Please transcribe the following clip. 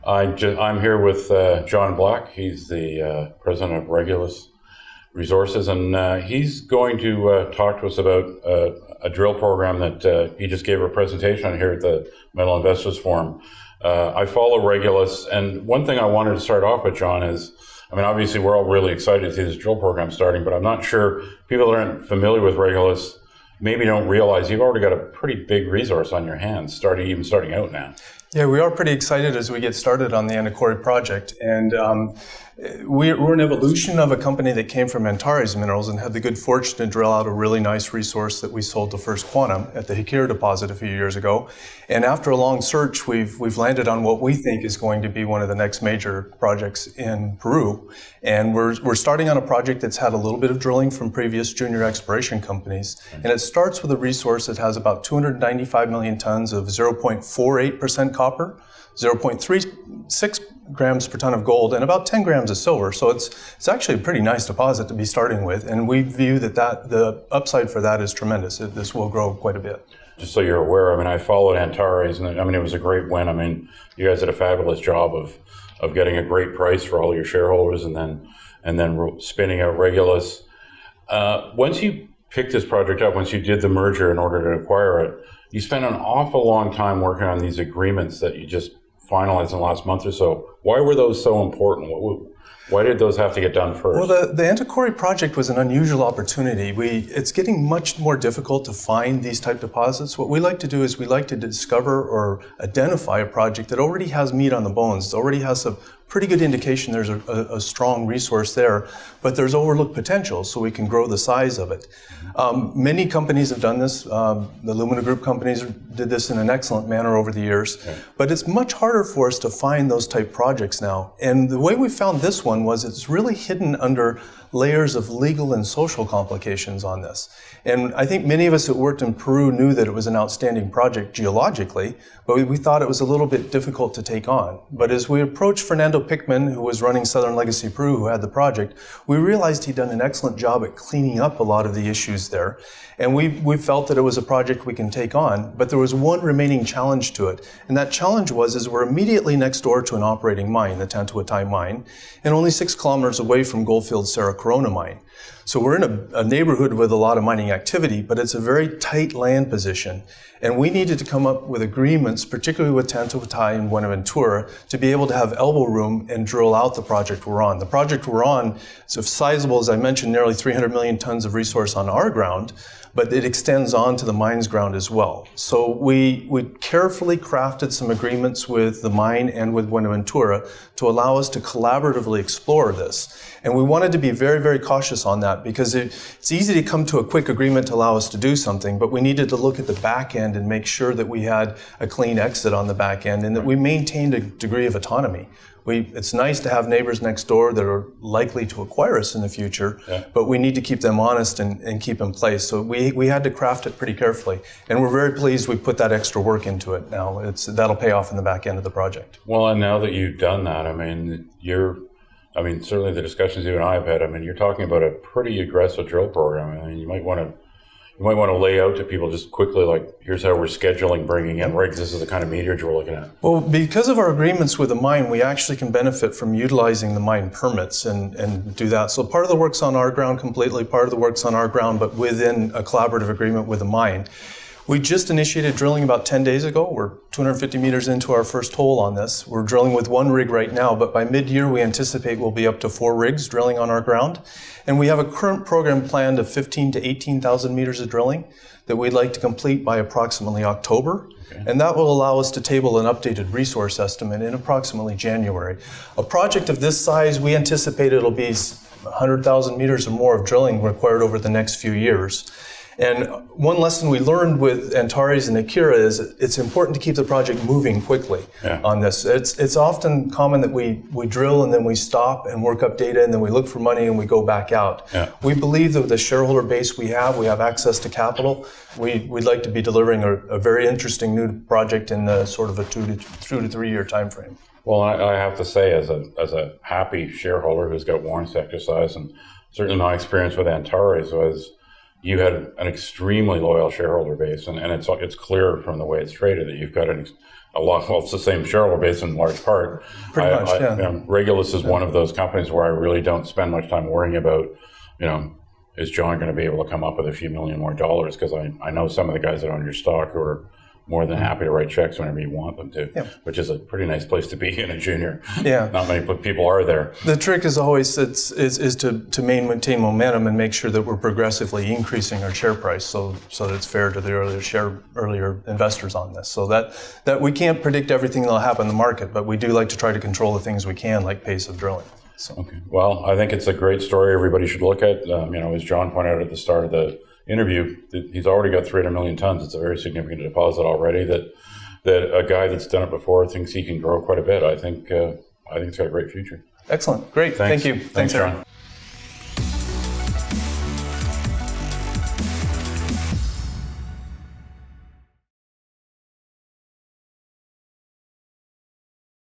I'm here with John Black. He's the president of Regulus Resources, and he's going to talk to us about a drill program that he just gave a presentation on here at the Metal Investors Forum. I follow Regulus, and one thing I wanted to start off with, John, is, I mean, obviously we're all really excited to see this drill program starting, but I'm not sure people that aren't familiar with Regulus maybe don't realize you've already got a pretty big resource on your hands, starting out now. Yeah, we are pretty excited as we get started on the Antiquary project, and we're an evolution of a company that came from Advisories Minerals and had the good fortune to drill out a really nice resource that we sold to First Quantum at the Hikira deposit a few years ago. And after a long search, we've landed on what we think is going to be one of the next major projects in Peru. And we're starting on a project that's had a little bit of drilling from previous junior exploration companies. And it starts with a resource that has about 295 million tons of 0.48% copper, 0.36 grams per ton of gold, and about 10 grams of silver. So it's actually a pretty nice deposit to be starting with, and we view that the upside for that is tremendous. This will grow quite a bit. Just so you're aware, I mean, I followed Antares, and I mean, it was a great win. I mean, you guys did a fabulous job of getting a great price for all your shareholders, and then spinning out Regulus. Once you picked this project up, once you did the merger in order to acquire it, you spent an awful long time working on these agreements that you just finalized in the last month or so. Why were those so important? Why did those have to get done first? Well, the Antiquary project was an unusual opportunity. It's getting much more difficult to find these type deposits. What we like to do is we like to discover or identify a project that already has meat on the bones, it already has a pretty good indication there's a strong resource there, but there's overlooked potential, so we can grow the size of it. Many companies have done this. The Lumina Group companies did this in an excellent manner over the years, but it's much harder for us to find those type projects now. And the way we found this one was it's really hidden under layers of legal and social complications on this. And I think many of us that worked in Peru knew that it was an outstanding project geologically, but we thought it was a little bit difficult to take on. But as we approached Fernando Pickman, who was running Southern Legacy Peru, who had the project, we realized he'd done an excellent job at cleaning up a lot of the issues there. And we felt that it was a project we can take on, but there was one remaining challenge to it. And that challenge is we're immediately next door to an operating mine, the Tantuatay mine, and only 6 kilometers away from Goldfield Cerro Corona mine. So we're in a neighborhood with a lot of mining activity, but it's a very tight land position. And we needed to come up with agreements, particularly with Tantuatay and Buenaventura, to be able to have elbow room and drill out the project we're on. The project we're on is sizable, as I mentioned, nearly 300 million tons of resource on our ground, but it extends on to the mine's ground as well. So we carefully crafted some agreements with the mine and with Buenaventura to allow us to collaboratively explore this. And we wanted to be very, very cautious on that because it's easy to come to a quick agreement to allow us to do something, but we needed to look at the back end and make sure that we had a clean exit on the back end and that we maintained a degree of autonomy. It's nice to have neighbors next door that are likely to acquire us in the future, but we need to keep them honest and keep in place. So we had to craft it pretty carefully. And we're very pleased we put that extra work into it now. That'll pay off in the back end of the project. Well, and now that you've done that, I mean, certainly the discussions you and I have had, I mean, you're talking about a pretty aggressive drill program. I mean, you might want to lay out to people just quickly, like, here's how we're scheduling bringing in rigs. This is the kind of meterage we're looking at. Well, because of our agreements with the mine, we actually can benefit from utilizing the mine permits and do that. So part of the work's on our ground completely, part of the work's on our ground, but within a collaborative agreement with the mine. We just initiated drilling about 10 days ago. We're 250 meters into our first hole on this. We're drilling with 1 rig right now, but by mid-year we anticipate we'll be up to 4 rigs drilling on our ground. And we have a current program planned of 15 to 18,000 meters of drilling that we'd like to complete by approximately October. Okay. And that will allow us to table an updated resource estimate in approximately January. A project of this size, we anticipate it'll be 100,000 meters or more of drilling required over the next few years. And one lesson we learned with Antares and Hikira is it's important to keep the project moving quickly on this. It's often common that we drill and then we stop and work up data and then we look for money and we go back out. Yeah. We believe that with the shareholder base we have access to capital. We'd like to be delivering a very interesting new project in the sort of a 2 to 3 year time frame. Well, I have to say, as a happy shareholder who's got warrants to exercise, and certainly my experience with Antares was you had an extremely loyal shareholder base, and it's clear from the way it's traded that you've got a lot. Well, it's the same shareholder base in large part. Pretty much, yeah. Regulus is one of those companies where I really don't spend much time worrying about, is John going to be able to come up with a few million more dollars? Because I know some of the guys that own your stock who are more than happy to write checks whenever you want them to, which is a pretty nice place to be in a junior. Yeah. Not many people are there. The trick is always is to maintain momentum and make sure that we're progressively increasing our share price so that it's fair to the earlier investors on this. So that we can't predict everything that'll happen in the market, but we do like to try to control the things we can, like pace of drilling. So. Okay. Well, I think it's a great story everybody should look at. As John pointed out at the start of the interview, he's already got 300 million tons. It's a very significant deposit already that a guy that's done it before thinks he can grow quite a bit. I think it's got a great future. Excellent. Great. Thanks. Thank you. Thanks, John.